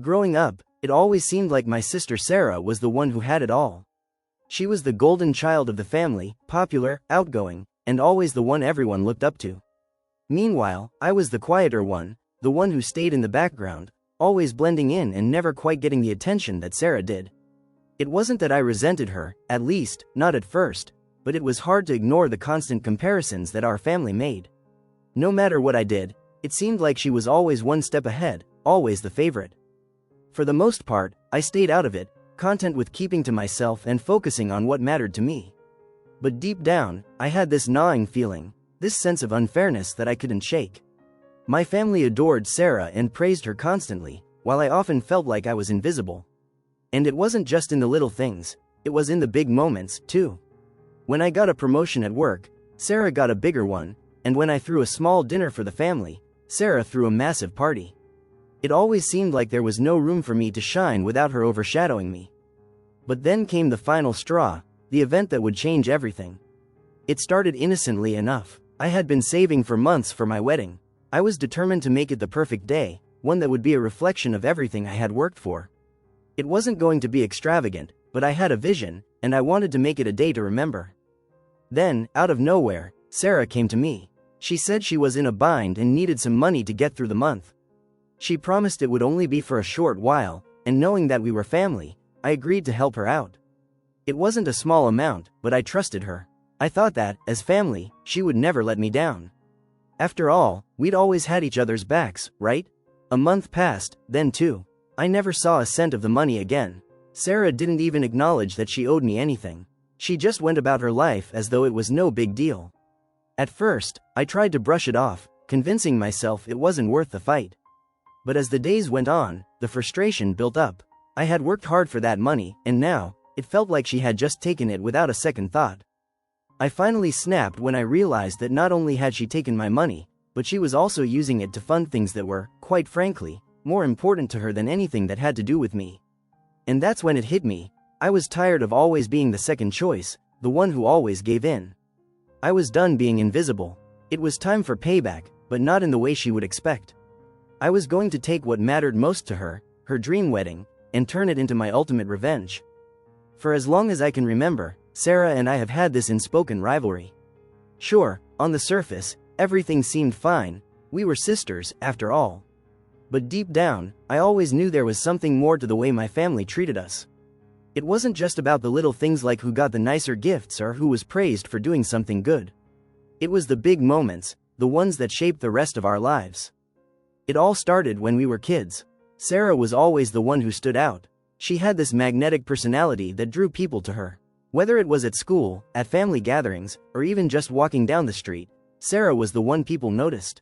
Growing up, it always seemed like my sister Sarah was the one who had it all. She was the golden child of the family, popular, outgoing, and always the one everyone looked up to. Meanwhile, I was the quieter one, the one who stayed in the background, always blending in and never quite getting the attention that Sarah did. It wasn't that I resented her, at least, not at first, but it was hard to ignore the constant comparisons that our family made. No matter what I did, it seemed like she was always one step ahead, always the favorite. For the most part, I stayed out of it, content with keeping to myself and focusing on what mattered to me. But deep down, I had this gnawing feeling, this sense of unfairness that I couldn't shake. My family adored Sarah and praised her constantly, while I often felt like I was invisible. And it wasn't just in the little things, it was in the big moments, too. When I got a promotion at work, Sarah got a bigger one, and when I threw a small dinner for the family, Sarah threw a massive party. It always seemed like there was no room for me to shine without her overshadowing me. But then came the final straw, the event that would change everything. It started innocently enough. I had been saving for months for my wedding. I was determined to make it the perfect day, one that would be a reflection of everything I had worked for. It wasn't going to be extravagant, but I had a vision, and I wanted to make it a day to remember. Then, out of nowhere, Sarah came to me. She said she was in a bind and needed some money to get through the month. She promised it would only be for a short while, and knowing that we were family, I agreed to help her out. It wasn't a small amount, but I trusted her. I thought that, as family, she would never let me down. After all, we'd always had each other's backs, right? A month passed, then two. I never saw a cent of the money again. Sarah didn't even acknowledge that she owed me anything. She just went about her life as though it was no big deal. At first, I tried to brush it off, convincing myself it wasn't worth the fight. But as the days went on, the frustration built up. I had worked hard for that money, and now, it felt like she had just taken it without a second thought. I finally snapped when I realized that not only had she taken my money, but she was also using it to fund things that were, quite frankly, more important to her than anything that had to do with me. And that's when it hit me. I was tired of always being the second choice, the one who always gave in. I was done being invisible. It was time for payback, but not in the way she would expect. I was going to take what mattered most to her, her dream wedding, and turn it into my ultimate revenge. For as long as I can remember, Sarah and I have had this unspoken rivalry. Sure, on the surface, everything seemed fine. We were sisters, after all. But deep down, I always knew there was something more to the way my family treated us. It wasn't just about the little things like who got the nicer gifts or who was praised for doing something good. It was the big moments, the ones that shaped the rest of our lives. It all started when we were kids. Sarah was always the one who stood out. She had this magnetic personality that drew people to her. Whether it was at school, at family gatherings, or even just walking down the street, Sarah was the one people noticed.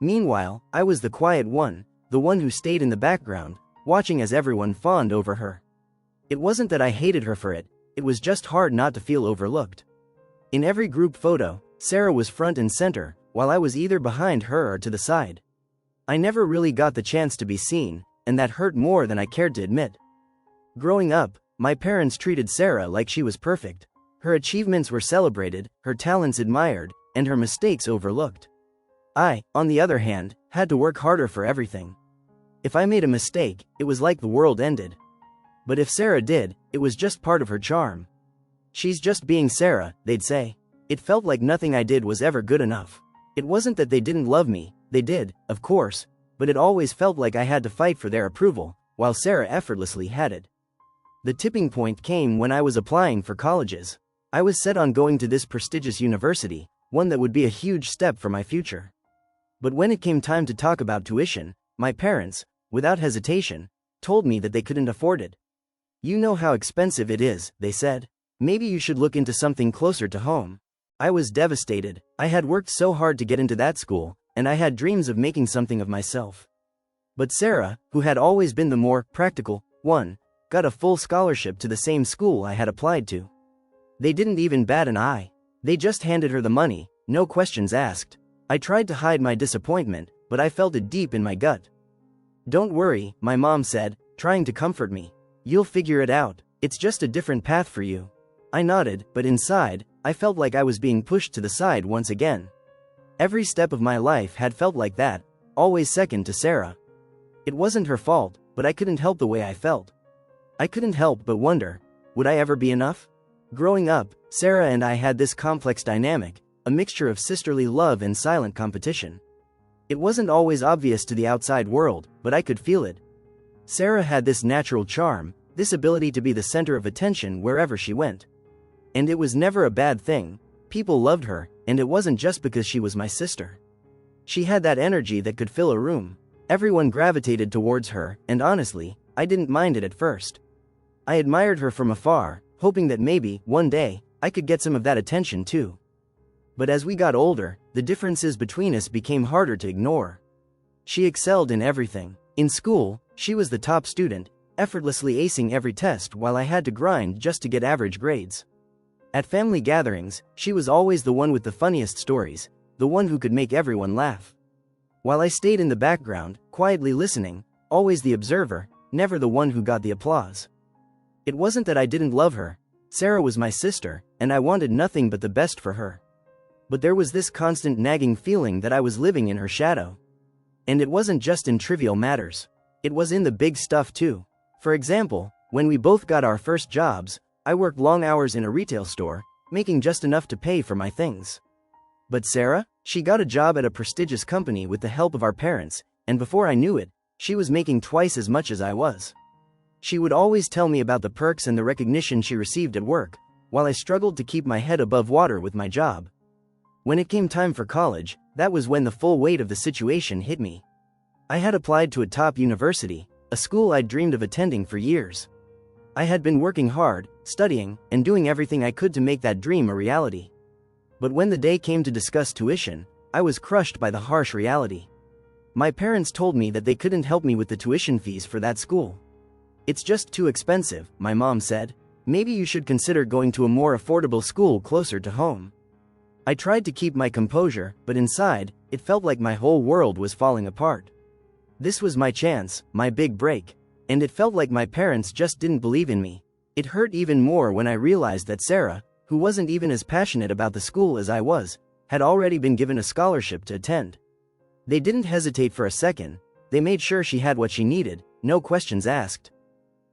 Meanwhile, I was the quiet one, the one who stayed in the background, watching as everyone fawned over her. It wasn't that I hated her for it, it was just hard not to feel overlooked. In every group photo, Sarah was front and center, while I was either behind her or to the side. I never really got the chance to be seen, and that hurt more than I cared to admit. Growing up, my parents treated Sarah like she was perfect. Her achievements were celebrated, her talents admired, and her mistakes overlooked. I, on the other hand, had to work harder for everything. If I made a mistake, it was like the world ended. But if Sarah did, it was just part of her charm. She's just being Sarah, they'd say. It felt like nothing I did was ever good enough. It wasn't that they didn't love me, they did, of course, but it always felt like I had to fight for their approval, while Sarah effortlessly had it. The tipping point came when I was applying for colleges. I was set on going to this prestigious university, one that would be a huge step for my future. But when it came time to talk about tuition, my parents, without hesitation, told me that they couldn't afford it. "You know how expensive it is," they said. "Maybe you should look into something closer to home." I was devastated. I had worked so hard to get into that school, and I had dreams of making something of myself. But Sarah, who had always been the more practical one, got a full scholarship to the same school I had applied to. They didn't even bat an eye. They just handed her the money, no questions asked. I tried to hide my disappointment, but I felt it deep in my gut. "Don't worry," my mom said, trying to comfort me. "You'll figure it out. It's just a different path for you." I nodded, but inside, I felt like I was being pushed to the side once again. Every step of my life had felt like that, always second to Sarah. It wasn't her fault. but I couldn't help the way I felt. I couldn't help but wonder, would I ever be enough? Growing up, Sarah and I had this complex dynamic, a mixture of sisterly love and silent competition. It wasn't always obvious to the outside world, but I could feel it. Sarah had this natural charm, this ability to be the center of attention wherever she went. And it was never a bad thing. People loved her, and it wasn't just because she was my sister. She had that energy that could fill a room. Everyone gravitated towards her, and honestly, I didn't mind it at first. I admired her from afar, hoping that maybe, one day, I could get some of that attention too. But as we got older, the differences between us became harder to ignore. She excelled in everything. In school, she was the top student, effortlessly acing every test while I had to grind just to get average grades. At family gatherings, she was always the one with the funniest stories, the one who could make everyone laugh. While I stayed in the background, quietly listening, always the observer, never the one who got the applause. It wasn't that I didn't love her. Sarah was my sister, and I wanted nothing but the best for her. But there was this constant nagging feeling that I was living in her shadow. And it wasn't just in trivial matters. It was in the big stuff too. For example, when we both got our first jobs, I worked long hours in a retail store, making just enough to pay for my things. But Sarah, she got a job at a prestigious company with the help of our parents, and before I knew it, she was making twice as much as I was. She would always tell me about the perks and the recognition she received at work, while I struggled to keep my head above water with my job. When it came time for college, that was when the full weight of the situation hit me. I had applied to a top university, a school I'd dreamed of attending for years. I had been working hard, studying, and doing everything I could to make that dream a reality. But when the day came to discuss tuition, I was crushed by the harsh reality. My parents told me that they couldn't help me with the tuition fees for that school. "It's just too expensive," my mom said. "Maybe you should consider going to a more affordable school closer to home." I tried to keep my composure, but inside, it felt like my whole world was falling apart. This was my chance, my big break. And it felt like my parents just didn't believe in me. It hurt even more when I realized that Sarah, who wasn't even as passionate about the school as I was, had already been given a scholarship to attend. They didn't hesitate for a second. They made sure she had what she needed, no questions asked.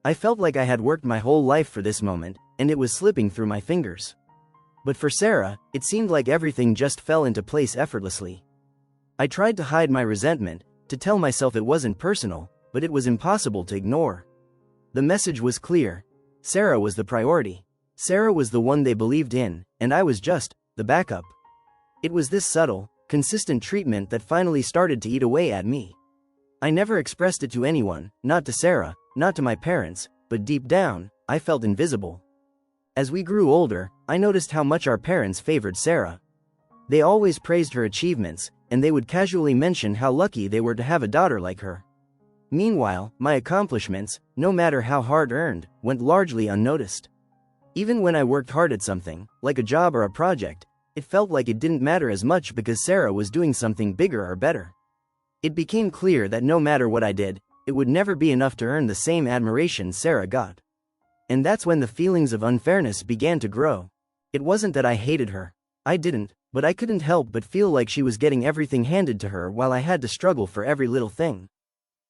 I felt like I had worked my whole life for this moment, and it was slipping through my fingers. But for Sarah, it seemed like everything just fell into place effortlessly. I tried to hide my resentment, to tell myself it wasn't personal, but it was impossible to ignore. The message was clear. Sarah was the priority. Sarah was the one they believed in, and I was just the backup. It was this subtle, consistent treatment that finally started to eat away at me. I never expressed it to anyone, not to Sarah, not to my parents, but deep down, I felt invisible. As we grew older, I noticed how much our parents favored Sarah. They always praised her achievements, and they would casually mention how lucky they were to have a daughter like her. Meanwhile, my accomplishments, no matter how hard-earned, went largely unnoticed. Even when I worked hard at something, like a job or a project, it felt like it didn't matter as much because Sarah was doing something bigger or better. It became clear that no matter what I did, it would never be enough to earn the same admiration Sarah got. And that's when the feelings of unfairness began to grow. It wasn't that I hated her. I didn't, but I couldn't help but feel like she was getting everything handed to her while I had to struggle for every little thing.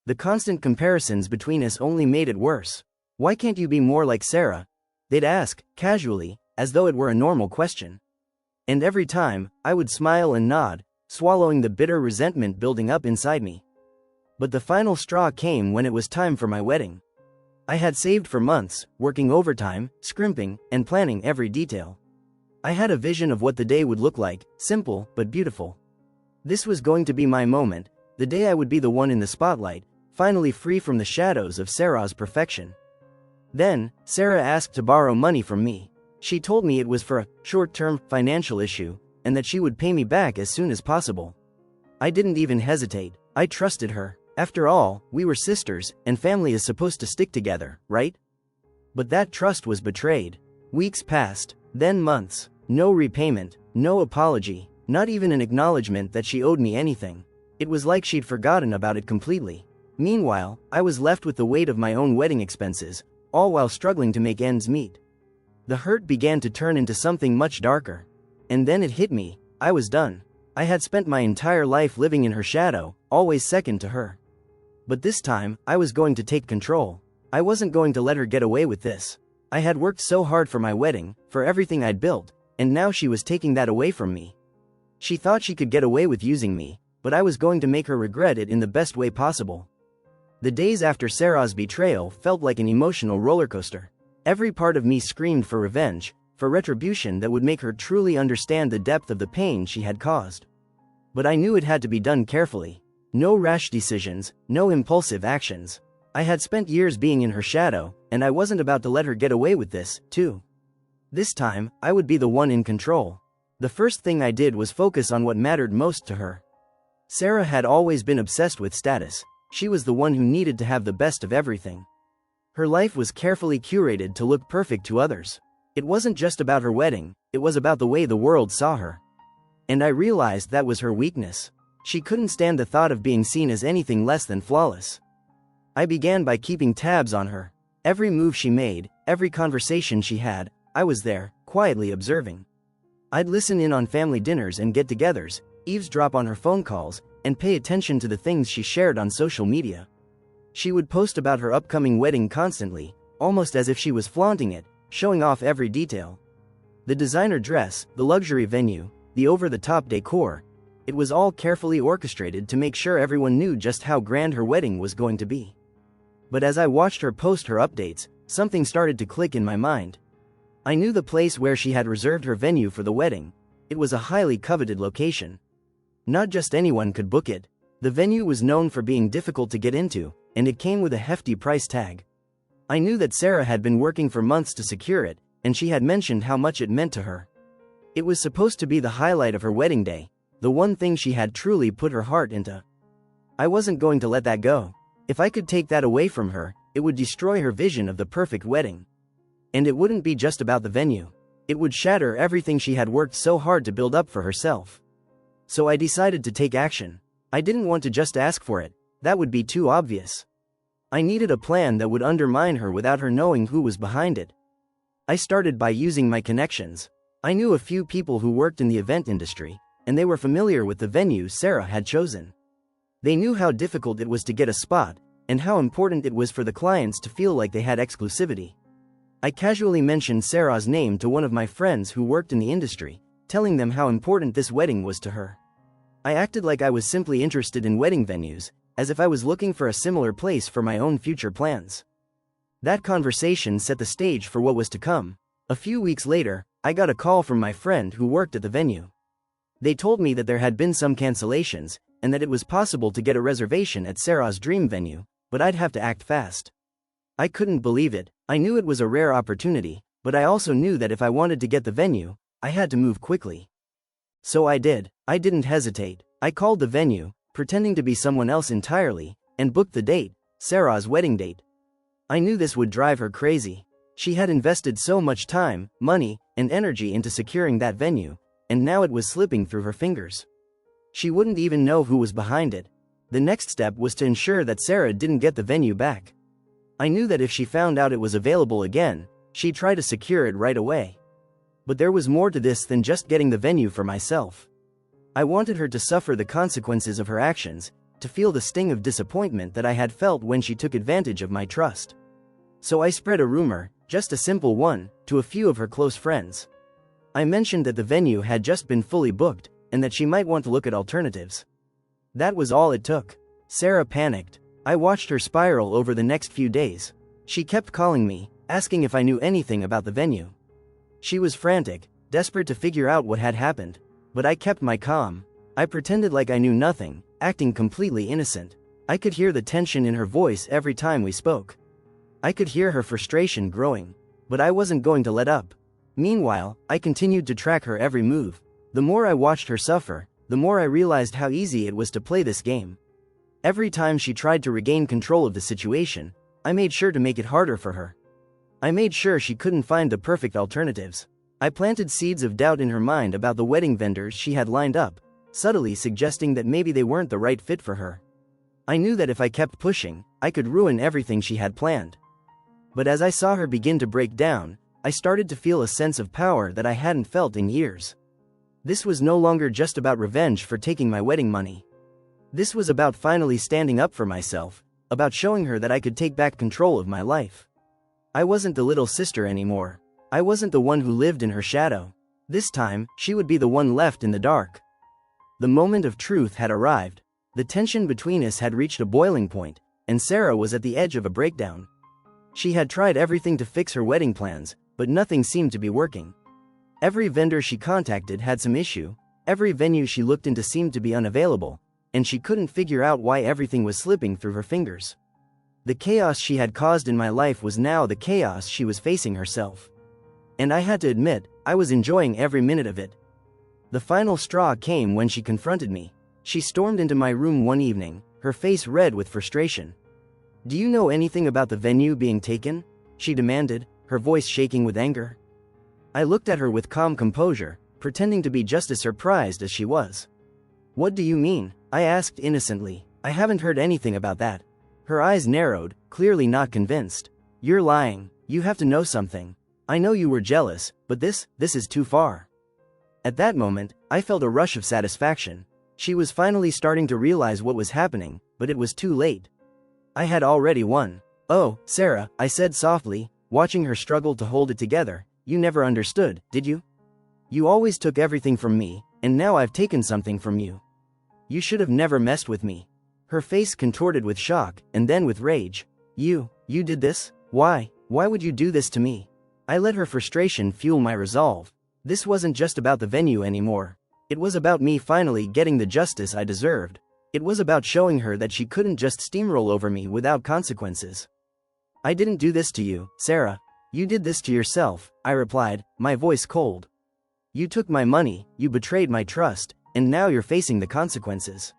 The constant comparisons between us only made it worse. "Why can't you be more like Sarah?" they'd ask, casually, as though it were a normal question. And every time, I would smile and nod, swallowing the bitter resentment building up inside me. But the final straw came when it was time for my wedding. I had saved for months, working overtime, scrimping, and planning every detail. I had a vision of what the day would look like, simple but beautiful. This was going to be my moment, the day I would be the one in the spotlight, finally free from the shadows of Sarah's perfection. Then, Sarah asked to borrow money from me. She told me it was for a short-term financial issue, and that she would pay me back as soon as possible. I didn't even hesitate. I trusted her. After all, we were sisters, and family is supposed to stick together, right? But that trust was betrayed. Weeks passed, then months. No repayment, no apology, not even an acknowledgement that she owed me anything. It was like she'd forgotten about it completely. Meanwhile, I was left with the weight of my own wedding expenses, all while struggling to make ends meet. The hurt began to turn into something much darker. And then it hit me. I was done. I had spent my entire life living in her shadow, always second to her. But this time, I was going to take control. I wasn't going to let her get away with this. I had worked so hard for my wedding, for everything I'd built, and now she was taking that away from me. She thought she could get away with using me, but I was going to make her regret it in the best way possible. The days after Sarah's betrayal felt like an emotional roller coaster. Every part of me screamed for revenge, for retribution that would make her truly understand the depth of the pain she had caused. But I knew it had to be done carefully. No rash decisions, no impulsive actions. I had spent years being in her shadow, and I wasn't about to let her get away with this, too. This time, I would be the one in control. The first thing I did was focus on what mattered most to her. Sarah had always been obsessed with status. She was the one who needed to have the best of everything. Her life was carefully curated to look perfect to others. It wasn't just about her wedding, it was about the way the world saw her. And I realized that was her weakness. She couldn't stand the thought of being seen as anything less than flawless. I began by keeping tabs on her. Every move she made, every conversation she had, I was there, quietly observing. I'd listen in on family dinners and get-togethers, eavesdrop on her phone calls, and pay attention to the things she shared on social media. She would post about her upcoming wedding constantly, almost as if she was flaunting it, showing off every detail. The designer dress, the luxury venue, the over-the-top decor, it was all carefully orchestrated to make sure everyone knew just how grand her wedding was going to be. But as I watched her post her updates, something started to click in my mind. I knew the place where she had reserved her venue for the wedding. It was a highly coveted location. Not just anyone could book it. The venue was known for being difficult to get into, and it came with a hefty price tag. I knew that Sarah had been working for months to secure it, and she had mentioned how much it meant to her. It was supposed to be the highlight of her wedding day, the one thing she had truly put her heart into. I wasn't going to let that go. If I could take that away from her, it would destroy her vision of the perfect wedding. And it wouldn't be just about the venue. It would shatter everything she had worked so hard to build up for herself. So I decided to take action. I didn't want to just ask for it. That would be too obvious. I needed a plan that would undermine her without her knowing who was behind it. I started by using my connections. I knew a few people who worked in the event industry, and they were familiar with the venue Sarah had chosen. They knew how difficult it was to get a spot, and how important it was for the clients to feel like they had exclusivity. I casually mentioned Sarah's name to one of my friends who worked in the industry, telling them how important this wedding was to her. I acted like I was simply interested in wedding venues, as if I was looking for a similar place for my own future plans. That conversation set the stage for what was to come. A few weeks later, I got a call from my friend who worked at the venue. They told me that there had been some cancellations, and that it was possible to get a reservation at Sarah's dream venue, but I'd have to act fast. I couldn't believe it. I knew it was a rare opportunity, but I also knew that if I wanted to get the venue, I had to move quickly. So I did. I didn't hesitate. I called the venue, pretending to be someone else entirely, and booked the date, Sarah's wedding date. I knew this would drive her crazy. She had invested so much time, money, and energy into securing that venue, and now it was slipping through her fingers. She wouldn't even know who was behind it. The next step was to ensure that Sarah didn't get the venue back. I knew that if she found out it was available again, she'd try to secure it right away. But there was more to this than just getting the venue for myself. I wanted her to suffer the consequences of her actions, to feel the sting of disappointment that I had felt when she took advantage of my trust. So I spread a rumor, just a simple one, to a few of her close friends. I mentioned that the venue had just been fully booked, and that she might want to look at alternatives. That was all it took. Sarah panicked. I watched her spiral over the next few days. She kept calling me, asking if I knew anything about the venue. She was frantic, desperate to figure out what had happened. But I kept my calm. I pretended like I knew nothing, acting completely innocent. I could hear the tension in her voice every time we spoke. I could hear her frustration growing. But I wasn't going to let up. Meanwhile, I continued to track her every move. The more I watched her suffer, the more I realized how easy it was to play this game. Every time she tried to regain control of the situation, I made sure to make it harder for her. I made sure she couldn't find the perfect alternatives. I planted seeds of doubt in her mind about the wedding vendors she had lined up, subtly suggesting that maybe they weren't the right fit for her. I knew that if I kept pushing, I could ruin everything she had planned. But as I saw her begin to break down, I started to feel a sense of power that I hadn't felt in years. This was no longer just about revenge for taking my wedding money. This was about finally standing up for myself, about showing her that I could take back control of my life. I wasn't the little sister anymore. I wasn't the one who lived in her shadow. This time, she would be the one left in the dark. The moment of truth had arrived. The tension between us had reached a boiling point, and Sarah was at the edge of a breakdown. She had tried everything to fix her wedding plans, but nothing seemed to be working. Every vendor she contacted had some issue, every venue she looked into seemed to be unavailable, and she couldn't figure out why everything was slipping through her fingers. The chaos she had caused in my life was now the chaos she was facing herself. And I had to admit, I was enjoying every minute of it. The final straw came when she confronted me. She stormed into my room one evening, her face red with frustration. "Do you know anything about the venue being taken?" she demanded, her voice shaking with anger. I looked at her with calm composure, pretending to be just as surprised as she was. "What do you mean?" I asked innocently. "I haven't heard anything about that." Her eyes narrowed, clearly not convinced. "You're lying. You have to know something. I know you were jealous, but this is too far." At that moment, I felt a rush of satisfaction. She was finally starting to realize what was happening, but it was too late. I had already won. "Oh, Sarah," I said softly, watching her struggle to hold it together, "you never understood, did you? You always took everything from me, and now I've taken something from you. You should have never messed with me." Her face contorted with shock, and then with rage. You did this? Why would you do this to me?" I let her frustration fuel my resolve. This wasn't just about the venue anymore. It was about me finally getting the justice I deserved. It was about showing her that she couldn't just steamroll over me without consequences. "I didn't do this to you, Sarah. You did this to yourself," I replied, my voice cold. "You took my money, you betrayed my trust, and now you're facing the consequences.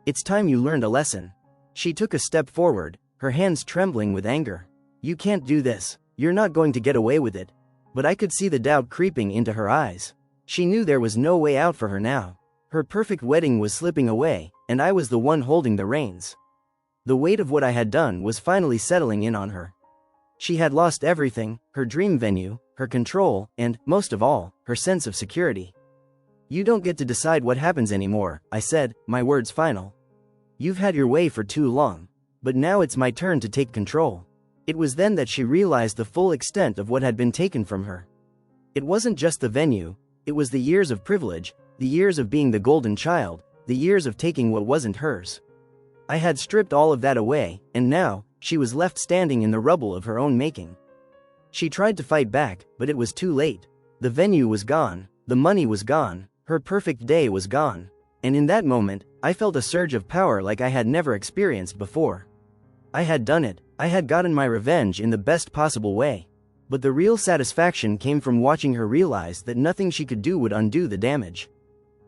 It's time you learned a lesson." She took a step forward, her hands trembling with anger. "You can't do this. You're not going to get away with it." But I could see the doubt creeping into her eyes. She knew there was no way out for her now. Her perfect wedding was slipping away, and I was the one holding the reins. The weight of what I had done was finally settling in on her. She had lost everything: her dream venue, her control, and, most of all, her sense of security. "You don't get to decide what happens anymore," I said, my words final. "You've had your way for too long. But now it's my turn to take control." It was then that she realized the full extent of what had been taken from her. It wasn't just the venue, it was the years of privilege, the years of being the golden child, the years of taking what wasn't hers. I had stripped all of that away, and now, she was left standing in the rubble of her own making. She tried to fight back, but it was too late. The venue was gone, the money was gone, her perfect day was gone. And in that moment, I felt a surge of power like I had never experienced before. I had done it. I had gotten my revenge in the best possible way. But the real satisfaction came from watching her realize that nothing she could do would undo the damage.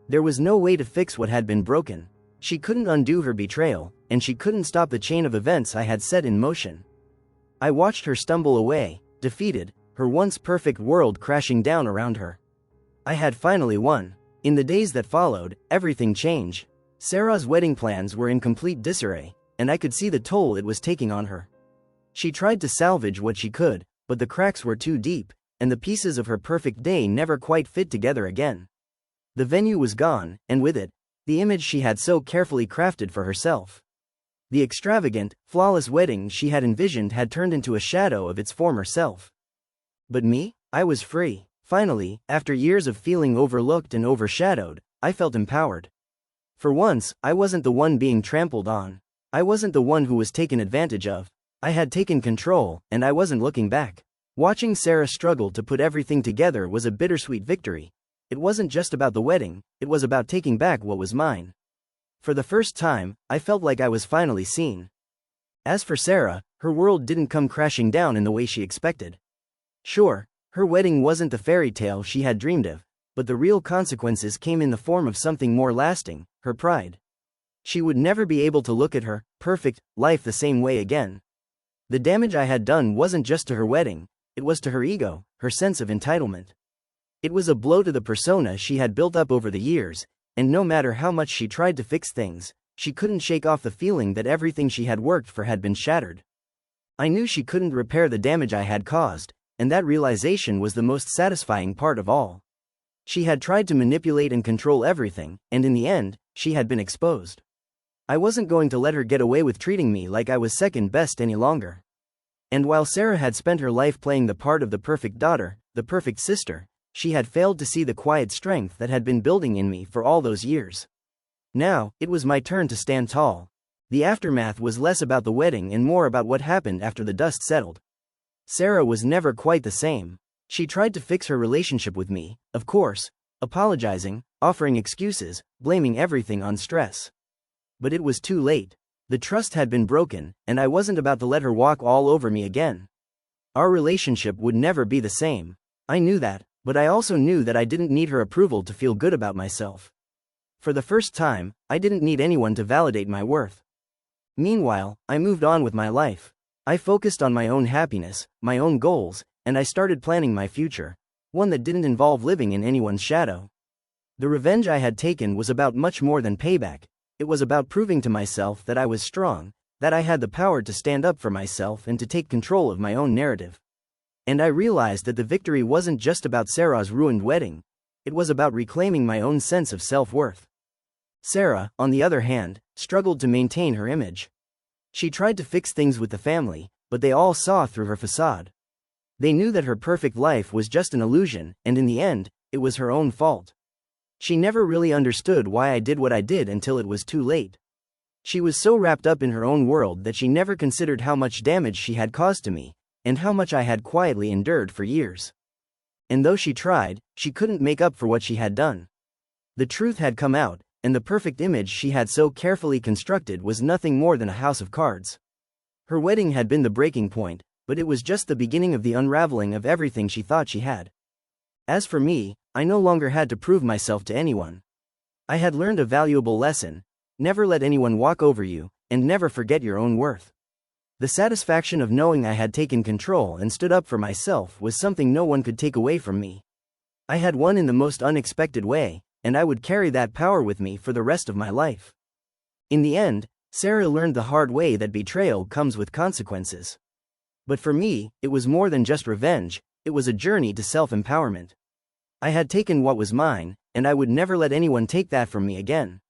There was no way to fix what had been broken. She couldn't undo her betrayal, and she couldn't stop the chain of events I had set in motion. I watched her stumble away, defeated, her once perfect world crashing down around her. I had finally won. In the days that followed, everything changed. Sarah's wedding plans were in complete disarray, and I could see the toll it was taking on her. She tried to salvage what she could, but the cracks were too deep, and the pieces of her perfect day never quite fit together again. The venue was gone, and with it, the image she had so carefully crafted for herself. The extravagant, flawless wedding she had envisioned had turned into a shadow of its former self. But me? I was free. Finally, after years of feeling overlooked and overshadowed, I felt empowered. For once, I wasn't the one being trampled on. I wasn't the one who was taken advantage of. I had taken control, and I wasn't looking back. Watching Sarah struggle to put everything together was a bittersweet victory. It wasn't just about the wedding, it was about taking back what was mine. For the first time, I felt like I was finally seen. As for Sarah, her world didn't come crashing down in the way she expected. Sure, her wedding wasn't the fairy tale she had dreamed of, but the real consequences came in the form of something more lasting: her pride. She would never be able to look at her perfect life the same way again. The damage I had done wasn't just to her wedding, it was to her ego, her sense of entitlement. It was a blow to the persona she had built up over the years, and no matter how much she tried to fix things, she couldn't shake off the feeling that everything she had worked for had been shattered. I knew she couldn't repair the damage I had caused, and that realization was the most satisfying part of all. She had tried to manipulate and control everything, and in the end, she had been exposed. I wasn't going to let her get away with treating me like I was second best any longer. And while Sarah had spent her life playing the part of the perfect daughter, the perfect sister, she had failed to see the quiet strength that had been building in me for all those years. Now, it was my turn to stand tall. The aftermath was less about the wedding and more about what happened after the dust settled. Sarah was never quite the same. She tried to fix her relationship with me, of course, apologizing, offering excuses, blaming everything on stress. But it was too late. The trust had been broken, and I wasn't about to let her walk all over me again. Our relationship would never be the same. I knew that, but I also knew that I didn't need her approval to feel good about myself. For the first time, I didn't need anyone to validate my worth. Meanwhile, I moved on with my life. I focused on my own happiness, my own goals, and I started planning my future, one that didn't involve living in anyone's shadow. The revenge I had taken was about much more than payback. It was about proving to myself that I was strong, that I had the power to stand up for myself and to take control of my own narrative. And I realized that the victory wasn't just about Sarah's ruined wedding, it was about reclaiming my own sense of self-worth. Sarah, on the other hand, struggled to maintain her image. She tried to fix things with the family, but they all saw through her facade. They knew that her perfect life was just an illusion, and in the end, it was her own fault. She never really understood why I did what I did until it was too late. She was so wrapped up in her own world that she never considered how much damage she had caused to me, and how much I had quietly endured for years. And though she tried, she couldn't make up for what she had done. The truth had come out, and the perfect image she had so carefully constructed was nothing more than a house of cards. Her wedding had been the breaking point, but it was just the beginning of the unraveling of everything she thought she had. As for me, I no longer had to prove myself to anyone. I had learned a valuable lesson: never let anyone walk over you, and never forget your own worth. The satisfaction of knowing I had taken control and stood up for myself was something no one could take away from me. I had won in the most unexpected way, and I would carry that power with me for the rest of my life. In the end, Sarah learned the hard way that betrayal comes with consequences. But for me, it was more than just revenge, it was a journey to self-empowerment. I had taken what was mine, and I would never let anyone take that from me again.